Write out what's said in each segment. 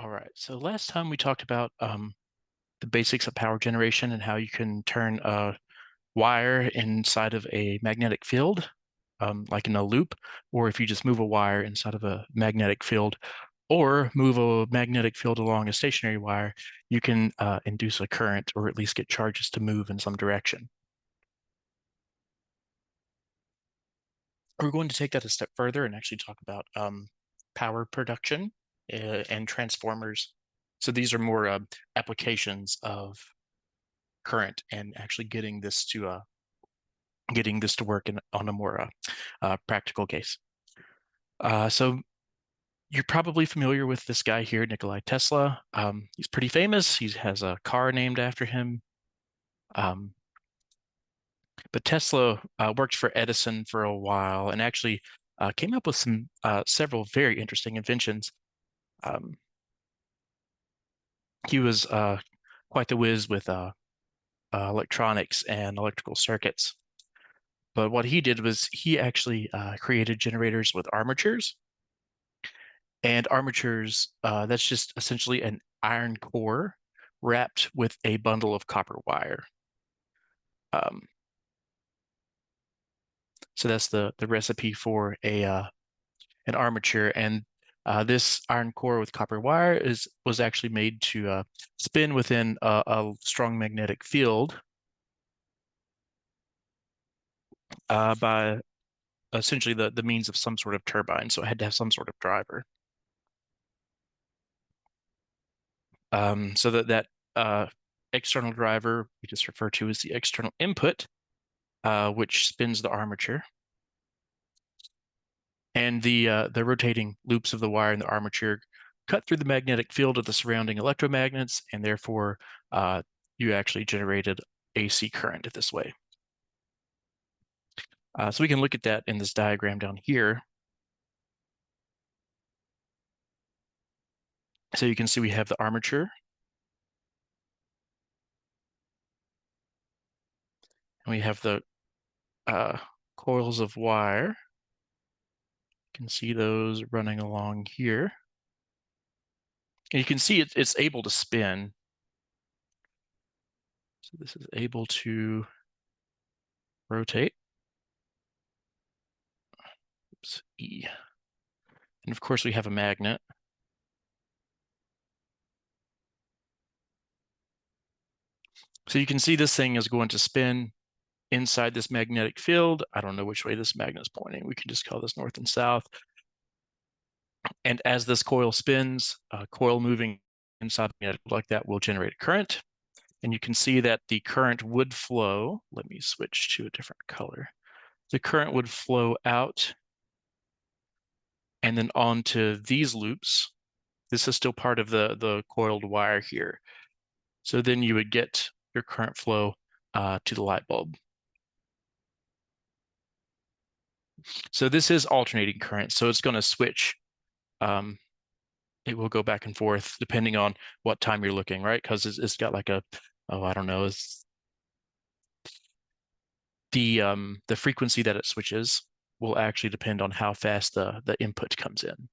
All right. So last time we talked about the basics of power generation and how you can turn a wire inside of a magnetic field, like in a loop, or if you just move a wire inside of a magnetic field, or move a magnetic field along a stationary wire, you can induce a current or at least get charges to move in some direction. We're going to take that a step further and actually talk about power production and transformers. So these are more applications of current and actually getting this to work on a more practical case. So you're probably familiar with this guy here, Nikolai Tesla. He's pretty famous. He has a car named after him. Um, but Tesla worked for Edison for a while and actually came up with several very interesting inventions. Um, he was quite the whiz with electronics and electrical circuits. But what he did was he actually created generators with armatures. And armatures, that's just essentially an iron core wrapped with a bundle of copper wire. Um, so that's the recipe for an armature. And this iron core with copper wire was actually made to spin within a strong magnetic field by essentially the means of some sort of turbine. So it had to have some sort of driver. So that external driver we just refer to as the external input, which spins the armature. And the rotating loops of the wire in the armature cut through the magnetic field of the surrounding electromagnets, and therefore you actually generated AC current this way. So we can look at that in this diagram down here. So you can see we have the armature. And we have the coils of wire. You can see those running along here. And you can see it's able to spin. So this is able to rotate. Oops, E. And of course we have a magnet. So you can see this thing is going to spin inside this magnetic field. I don't know which way this magnet is pointing. We can just call this north and south. And as this coil spins, a coil moving inside the magnetic field like that will generate a current. And you can see that the current would flow. Let me switch to a different color. The current would flow out and then onto these loops. This is still part of the coiled wire here. So then you would get your current flow to the light bulb. So this is alternating current, so it's going to switch. It will go back and forth depending on what time you're looking, right? Because it's got like I don't know, it's the frequency that it switches will actually depend on how fast the input comes in.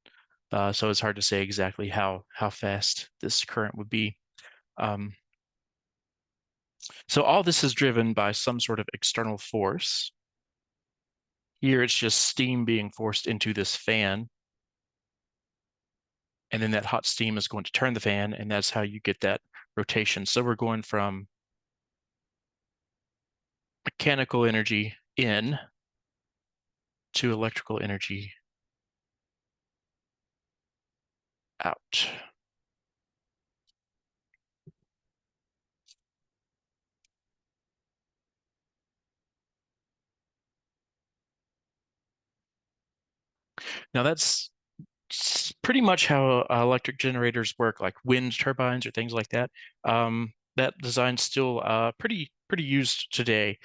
So it's hard to say exactly how fast this current would be. So all this is driven by some sort of external force. Here it's just steam being forced into this fan. And then that hot steam is going to turn the fan, and that's how you get that rotation. So we're going from mechanical energy in to electrical energy out. Now that's pretty much how electric generators work, like wind turbines or things like that. That design's still pretty used today.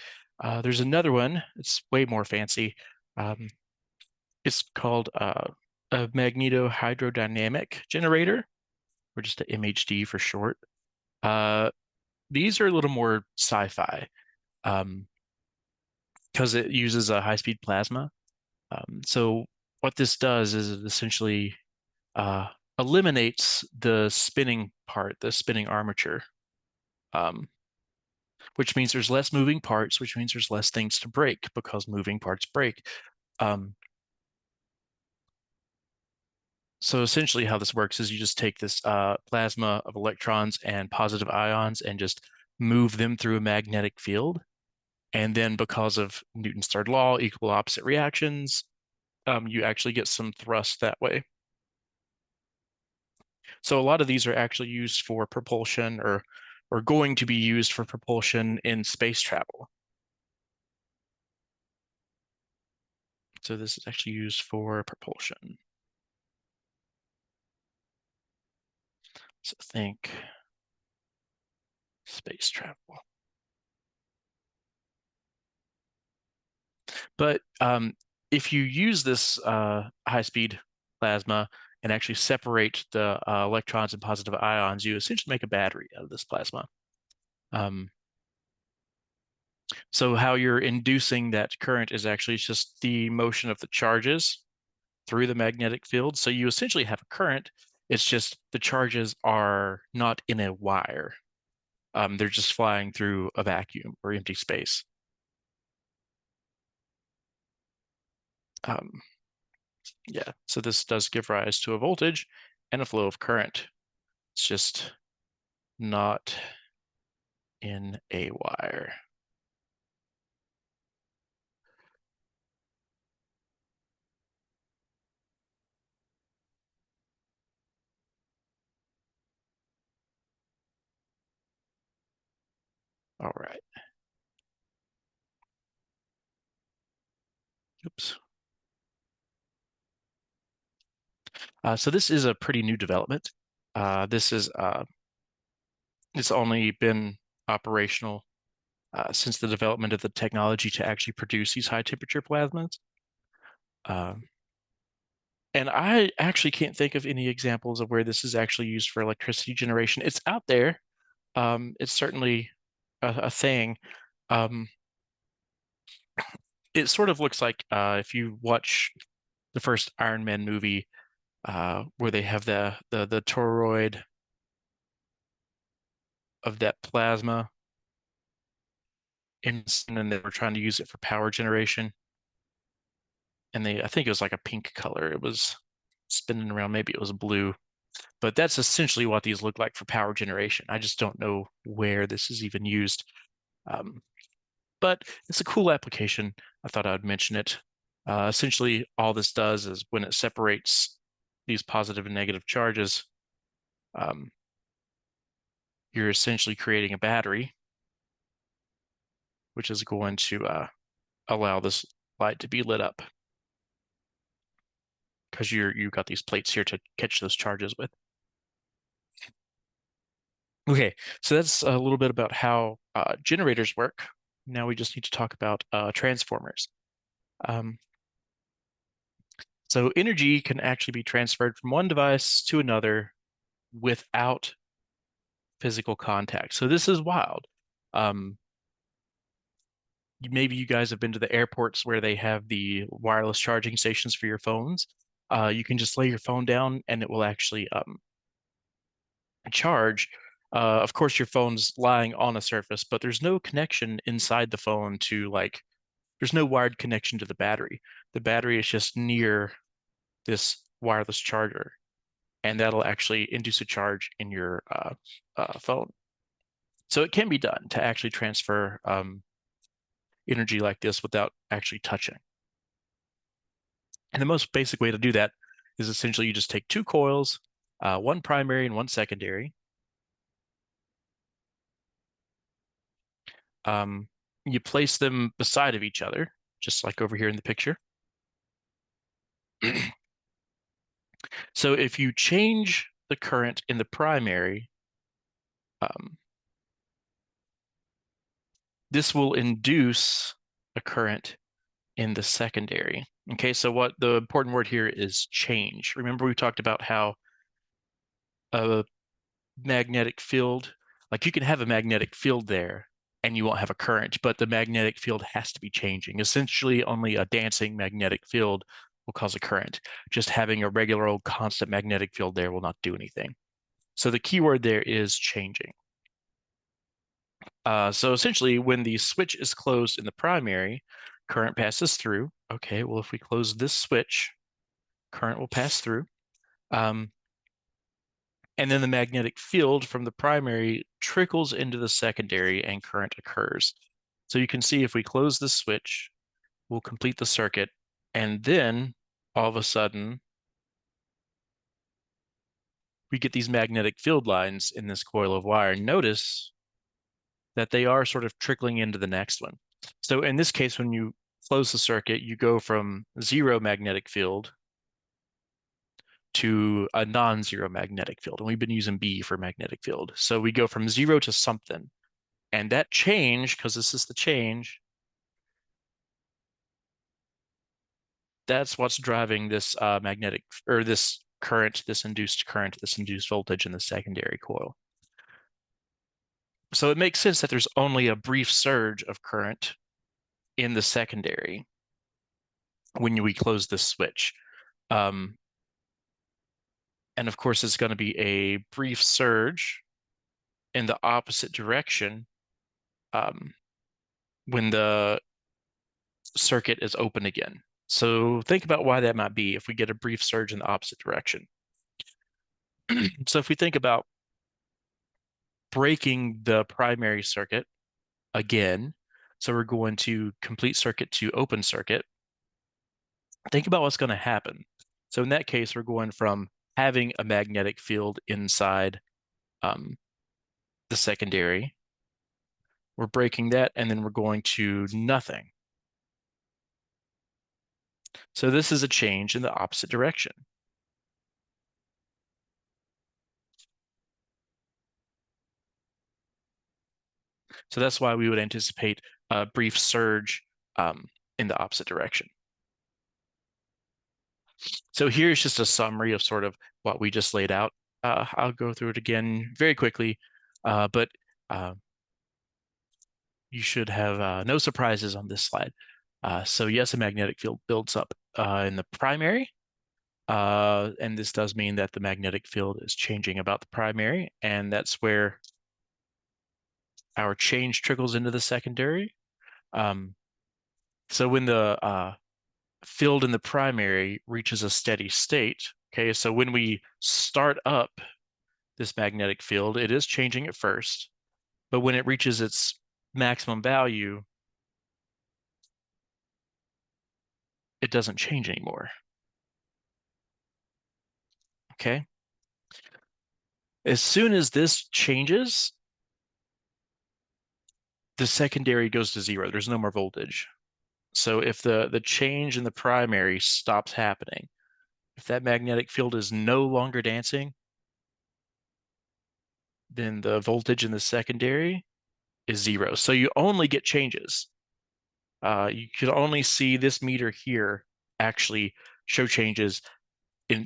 There's another one. It's way more fancy. Um, it's called a magnetohydrodynamic generator, or just a MHD for short. These are a little more sci-fi because it uses a high-speed plasma. So what this does is it essentially eliminates the spinning part, the spinning armature, um, which means there's less moving parts, which means there's less things to break because moving parts break. Um, so essentially how this works is you just take this plasma of electrons and positive ions and just move them through a magnetic field. And then because of Newton's third law, equal opposite reactions, you actually get some thrust that way. So a lot of these are actually used for propulsion or going to be used for propulsion in space travel. So this is actually used for propulsion. So think space travel. But if you use this high-speed plasma and actually separate the electrons and positive ions, you essentially make a battery out of this plasma. So how you're inducing that current is actually just the motion of the charges through the magnetic field. So you essentially have a current. It's just the charges are not in a wire. They're just flying through a vacuum or empty space. Um, yeah, so this does give rise to a voltage and a flow of current. It's just not in a wire. All right. Oops. So this is a pretty new development. This is it's only been operational since the development of the technology to actually produce these high temperature plasmas. Um, and I actually can't think of any examples of where this is actually used for electricity generation. It's out there. It's certainly a thing. Um, it sort of looks like if you watch the first Iron Man movie, where they have the toroid of that plasma, and then they were trying to use it for power generation. And I think it was like a pink color. It was spinning around. Maybe it was blue, but that's essentially what these look like for power generation. I just don't know where this is even used. Um, but it's a cool application. I thought I would mention it. Essentially, all this does is when it separates these positive and negative charges, um, you're essentially creating a battery, which is going to allow this light to be lit up because you've got these plates here to catch those charges with. Okay, so that's a little bit about how generators work. Now we just need to talk about transformers. Um, so energy can actually be transferred from one device to another without physical contact. So this is wild. Um, Maybe you guys have been to the airports where they have the wireless charging stations for your phones. You can just lay your phone down and it will actually charge. Of course, your phone's lying on a surface, but there's no connection inside the phone to there's no wired connection to the battery. The battery is just near this wireless charger, and that'll actually induce a charge in your phone. So it can be done to actually transfer energy like this without actually touching. And the most basic way to do that is essentially you just take two coils, one primary and one secondary. You place them beside of each other, just like over here in the picture. So if you change the current in the primary, um, this will induce a current in the secondary. Okay, so what the important word here is change. Remember we talked about how a magnetic field, like you can have a magnetic field there and you won't have a current, but the magnetic field has to be changing. Essentially, only a dancing magnetic field will cause a current. Just having a regular old constant magnetic field there will not do anything. So the key word there is changing. So essentially, when the switch is closed in the primary, current passes through. Okay, well, if we close this switch, current will pass through. And then the magnetic field from the primary trickles into the secondary and current occurs. So you can see if we close this switch, we'll complete the circuit, and then all of a sudden, we get these magnetic field lines in this coil of wire. Notice that they are sort of trickling into the next one. So in this case, when you close the circuit, you go from 0 magnetic field to a non-zero magnetic field. And we've been using B for magnetic field. So we go from 0 to something. And that change, because this is the change, that's what's driving this magnetic, or this current, this induced current, this induced voltage in the secondary coil. So it makes sense that there's only a brief surge of current in the secondary when we close this switch. And of course, it's going to be a brief surge in the opposite direction when the circuit is open again. So think about why that might be if we get a brief surge in the opposite direction. So if we think about breaking the primary circuit again, so we're going to complete circuit to open circuit, think about what's going to happen. So in that case, we're going from having a magnetic field inside the secondary, we're breaking that, and then we're going to nothing. So this is a change in the opposite direction. So that's why we would anticipate a brief surge in the opposite direction. So here's just a summary of sort of what we just laid out. I'll go through it again very quickly, but you should have no surprises on this slide. So yes, a magnetic field builds up in the primary, and this does mean that the magnetic field is changing about the primary, and that's where our change trickles into the secondary. So when the field in the primary reaches a steady state, okay, so when we start up this magnetic field, it is changing at first, but when it reaches its maximum value, it doesn't change anymore. Okay. As soon as this changes, the secondary goes to 0. There's no more voltage. So if the change in the primary stops happening, if that magnetic field is no longer dancing, then the voltage in the secondary is 0. So you only get changes. You can only see this meter here actually show changes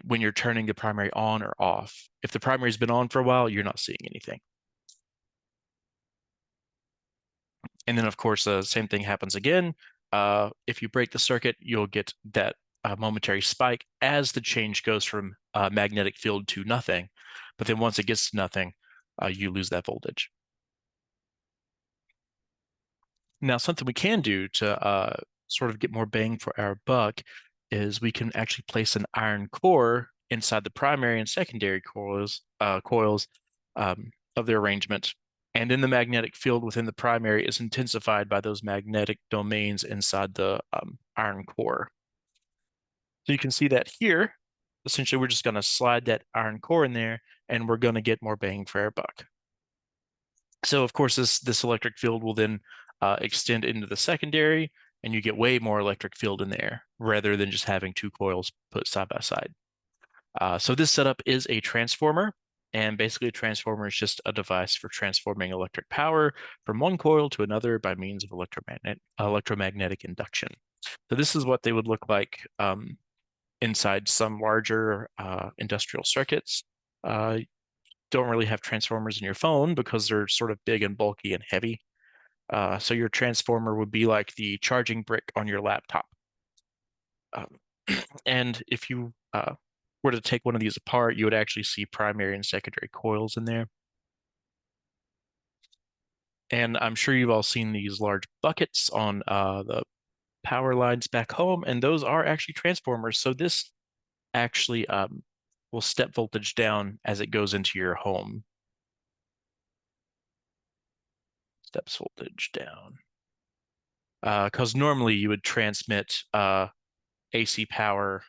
when you're turning the primary on or off. If the primary's been on for a while, you're not seeing anything. And then, of course, the same thing happens again. If you break the circuit, you'll get that momentary spike as the change goes from magnetic field to nothing. But then once it gets to nothing, you lose that voltage. Now, something we can do to sort of get more bang for our buck is we can actually place an iron core inside the primary and secondary coils of the arrangement. And then the magnetic field within the primary is intensified by those magnetic domains inside the iron core. So you can see that here. Essentially, we're just going to slide that iron core in there, and we're going to get more bang for our buck. So of course, this electric field will then extend into the secondary, and you get way more electric field in there rather than just having two coils put side by side. So this setup is a transformer, and basically a transformer is just a device for transforming electric power from one coil to another by means of electromagnetic induction. So this is what they would look like inside some larger industrial circuits. Don't really have transformers in your phone because they're sort of big and bulky and heavy. So your transformer would be like the charging brick on your laptop. And if you were to take one of these apart, you would actually see primary and secondary coils in there. And I'm sure you've all seen these large buckets on the power lines back home, and those are actually transformers. So this actually will step voltage down as it goes into your home. Steps voltage down. Because normally you would transmit AC power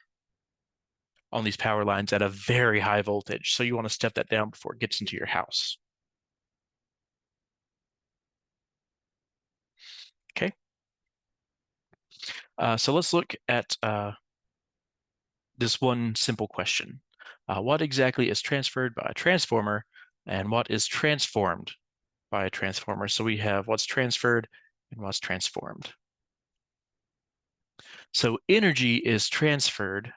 on these power lines at a very high voltage. So you want to step that down before it gets into your house. Okay. So let's look at this one simple question. What exactly is transferred by a transformer, and what is transformed by a transformer? So we have what's transferred and what's transformed. So energy is transferred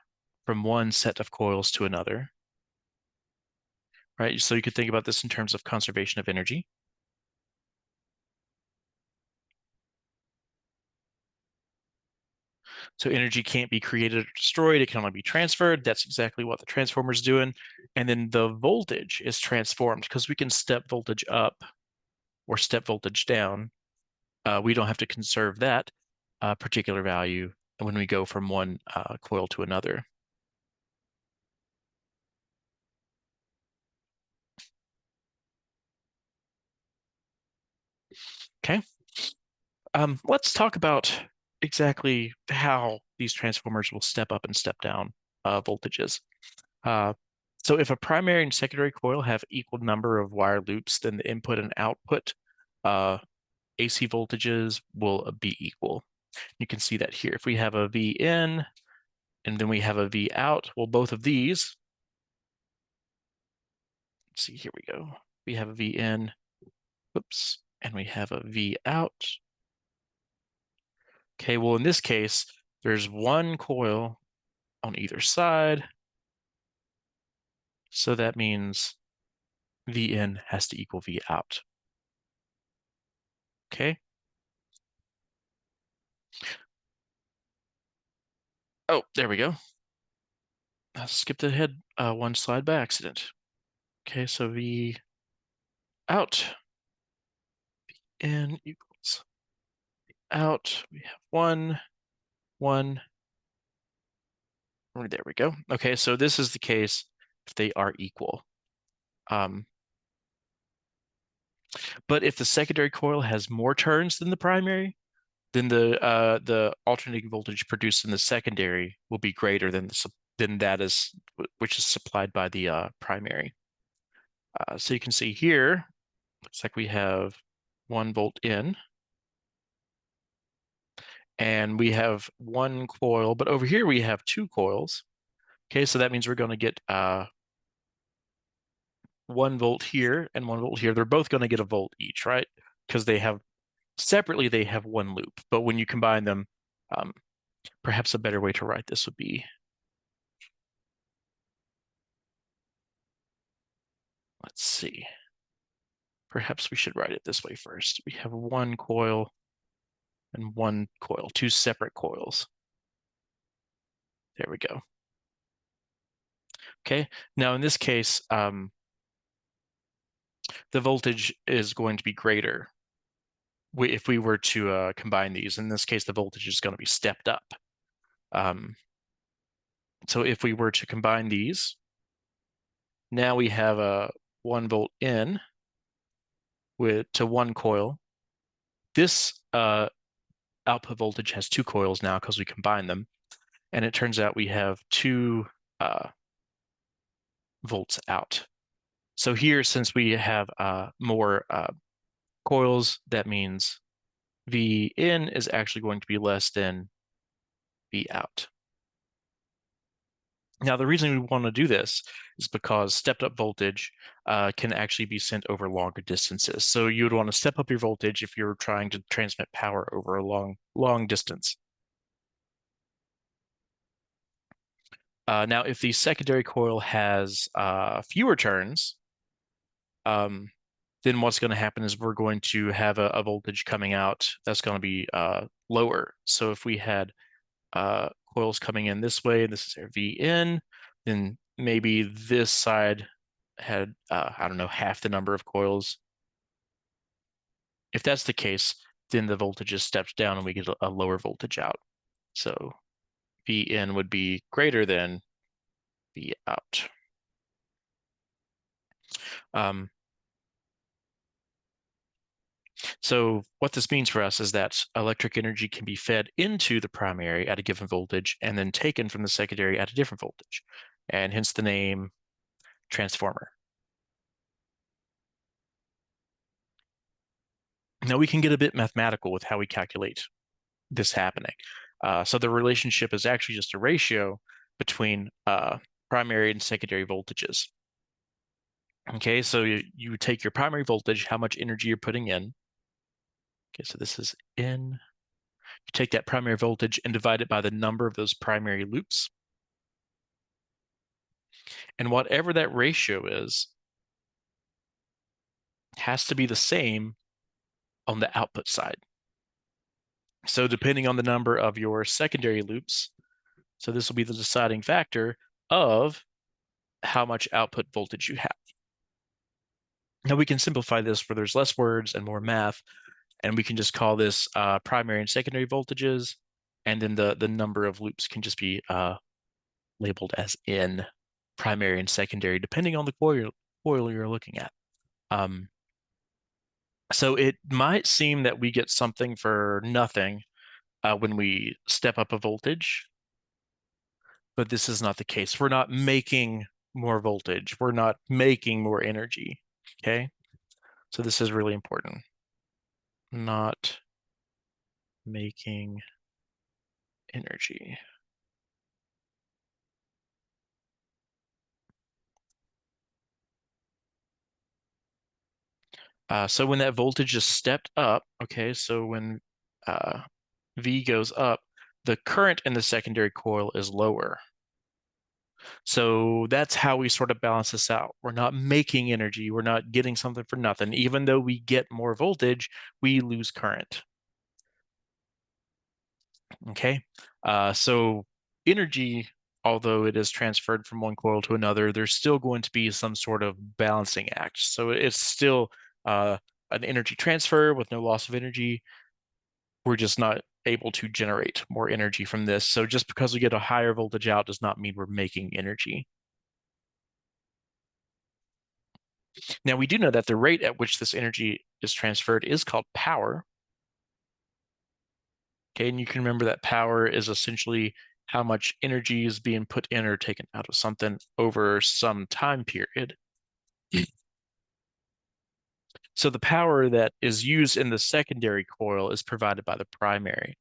from one set of coils to another, right? So you could think about this in terms of conservation of energy. So energy can't be created or destroyed. It can only be transferred. That's exactly what the transformer is doing. And then the voltage is transformed because we can step voltage up or step voltage down. We don't have to conserve that particular value when we go from one coil to another. Okay. Let's talk about exactly how these transformers will step up and step down voltages. Uh, so if a primary and secondary coil have equal number of wire loops, then the input and output AC voltages will be equal. You can see that here. If we have a V in and then we have a V out, well, both of these, let's see, here we go. We have a V in, whoops, and we have a V out. Okay, well, in this case, there's one coil on either side. So that means V in has to equal V out. Okay. Oh, there we go. I skipped ahead one slide by accident. Okay, so V out, in equals out. We have one, there we go. Okay, so this is the case if they are equal. Um, but if the secondary coil has more turns than the primary, then the alternating voltage produced in the secondary will be greater than that is which is supplied by the primary. So you can see here, looks like we have 1 volt in, and we have one coil, but over here we have two coils. Okay, so that means we're going to get 1 volt here and 1 volt here. They're both going to get a volt each, right? Because they have separately they have one loop, but when you combine them, um, perhaps a better way to write this would be, let's see, perhaps we should write it this way first. We have one coil and one coil, two separate coils. There we go. Okay, now in this case, the voltage is going to be greater if we were to combine these. In this case, the voltage is going to be stepped up. So if we were to combine these, now we have a 1 volt in to one coil. This output voltage has two coils now because we combine them, and it turns out we have 2 volts out. So here, since we have more coils, that means V in is actually going to be less than V out. Now, the reason we want to do this is because stepped up voltage can actually be sent over longer distances. So you would want to step up your voltage if you're trying to transmit power over a long distance. Now, if the secondary coil has fewer turns, then what's going to happen is we're going to have a voltage coming out that's going to be lower. So if we had coils coming in this way, this is our Vn, then maybe this side had, I don't know, half the number of coils. If that's the case, then the voltage just steps down and we get a lower voltage out. So Vn would be greater than V out. So what this means for us is that electric energy can be fed into the primary at a given voltage and then taken from the secondary at a different voltage, and hence the name transformer. Now we can get a bit mathematical with how we calculate this happening. So the relationship is actually just a ratio between primary and secondary voltages. Okay, so you take your primary voltage, how much energy you're putting in. Okay, so this is in. You take that primary voltage and divide it by the number of those primary loops. And whatever that ratio is, has to be the same on the output side. So depending on the number of your secondary loops, so this will be the deciding factor of how much output voltage you have. Now we can simplify this where there's less words and more math, and we can just call this primary and secondary voltages, and then the number of loops can just be labeled as in primary and secondary, depending on the coil you're looking at. So it might seem that we get something for nothing when we step up a voltage, but this is not the case. We're not making more voltage. We're not making more energy. Okay. So this is really important. Not making energy. So when that voltage is stepped up, okay, so when V goes up, the current in the secondary coil is lower. So that's how we sort of balance this out. We're not making energy. We're not getting something for nothing. Even though we get more voltage, we lose current. Okay. So energy, although it is transferred from one coil to another, there's still going to be some sort of balancing act. So it's still an energy transfer with no loss of energy. We're just not able to generate more energy from this. So just because we get a higher voltage out does not mean we're making energy. Now, we do know that the rate at which this energy is transferred is called power. Okay, and you can remember that power is essentially how much energy is being put in or taken out of something over some time period. So the power that is used in the secondary coil is provided by the primary.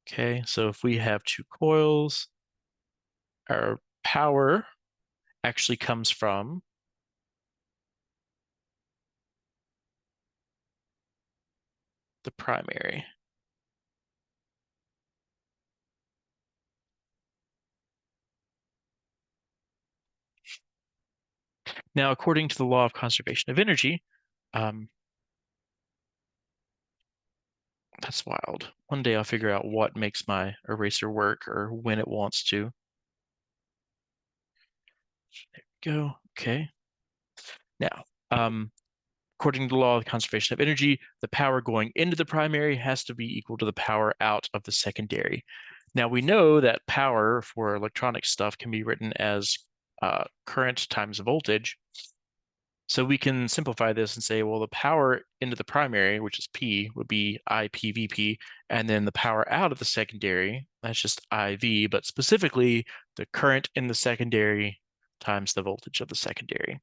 Okay, so if we have two coils, our power actually comes from the primary. Now, according to the law of conservation of energy, that's wild. One day I'll figure out what makes my eraser work or when it wants to. There we go. Okay. Now, according to the law of conservation of energy, the power going into the primary has to be equal to the power out of the secondary. Now, we know that power for electronic stuff can be written as current times voltage. So we can simplify this and say, well, the power into the primary, which is P, would be IPVP, and then the power out of the secondary, that's just IV, but specifically the current in the secondary times the voltage of the secondary.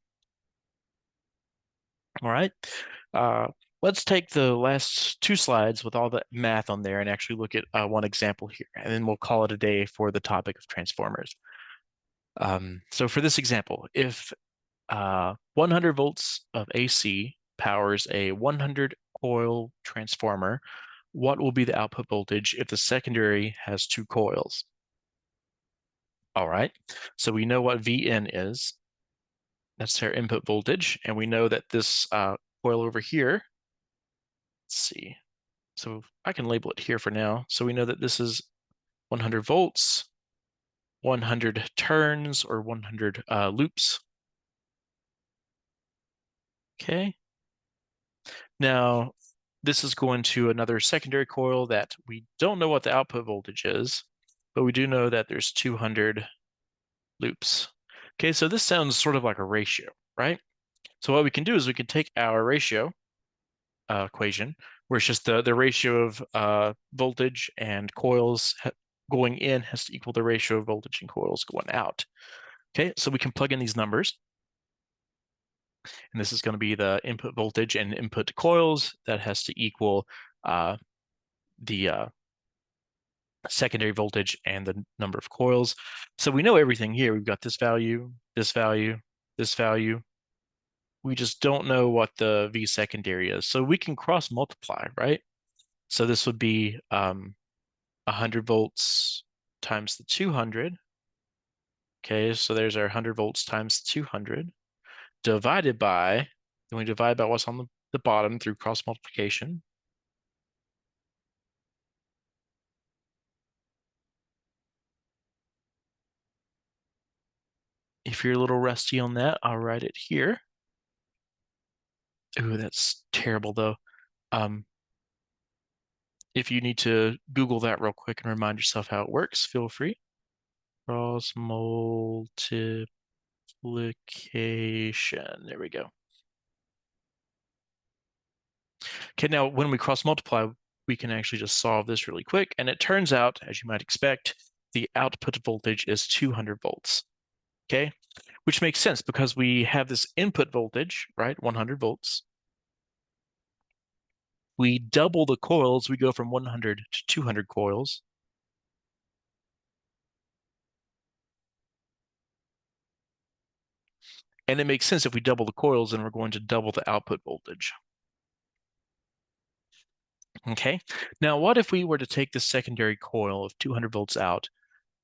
All right. Let's take the last two slides with all the math on there and actually look at one example here, and then we'll call it a day for the topic of transformers. So for this example, if 100 volts of AC powers a 100 coil transformer, what will be the output voltage if the secondary has two coils? All right, so we know what Vn is. That's their input voltage, and we know that this coil over here, let's see, so I can label it here for now. So we know that this is 100 volts, 100 turns or 100 loops. Okay. Now, this is going to another secondary coil that we don't know what the output voltage is, but we do know that there's 200 loops. Okay, so this sounds sort of like a ratio, right? So what we can do is we can take our ratio equation, where it's just the ratio of voltage and coils going in has to equal the ratio of voltage and coils going out. Okay, so we can plug in these numbers. And this is going to be the input voltage and input coils that has to equal the secondary voltage and the number of coils. So we know everything here. We've got this value, this value, this value. We just don't know what the V secondary is. So we can cross multiply, right? So this would be 100 volts times the 200. Okay, so there's our 100 volts times 200 divided by, then we divide by what's on the bottom through cross multiplication. If you're a little rusty on that, I'll write it here. Ooh, that's terrible though. If you need to Google that real quick and remind yourself how it works, feel free. Cross multiplication. There we go. Okay, now when we cross multiply, we can actually just solve this really quick. And it turns out, as you might expect, the output voltage is 200 volts. Okay, which makes sense because we have this input voltage, right? 100 volts. We double the coils, we go from 100 to 200 coils. And it makes sense if we double the coils, then we're going to double the output voltage. Okay, now what if we were to take the secondary coil of 200 volts out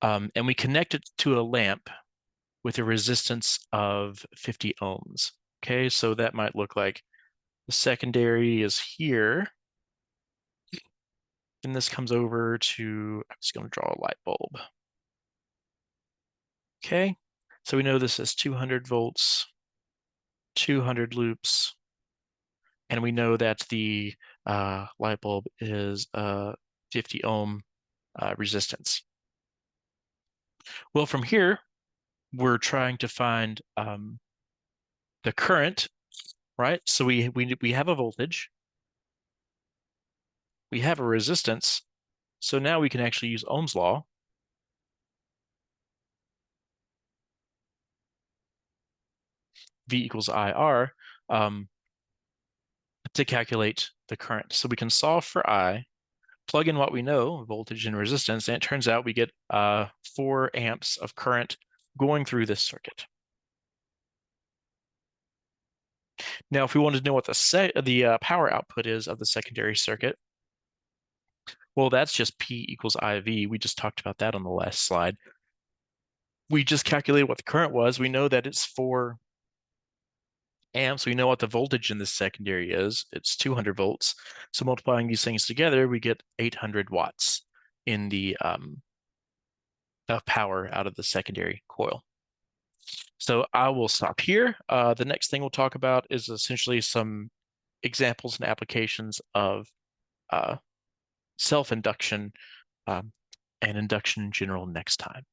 and we connect it to a lamp with a resistance of 50 ohms? Okay, so that might look like the secondary is here. And this comes over to, I'm just going to draw a light bulb. Okay, so we know this is 200 volts, 200 loops, and we know that the light bulb is 50 ohm resistance. Well, from here, we're trying to find the current, right? So we have a voltage, we have a resistance, so now we can actually use Ohm's law. V equals IR to calculate the current. So we can solve for I, plug in what we know, voltage and resistance, and it turns out we get 4 amps of current going through this circuit. Now, if we wanted to know what the power output is of the secondary circuit, well, that's just P equals IV. We just talked about that on the last slide. We just calculated what the current was. We know that it's 4 amps. We know what the voltage in this secondary is. It's 200 volts. So multiplying these things together, we get 800 watts in the of power out of the secondary coil. So I will stop here. The next thing we'll talk about is essentially some examples and applications of self-induction and induction in general next time.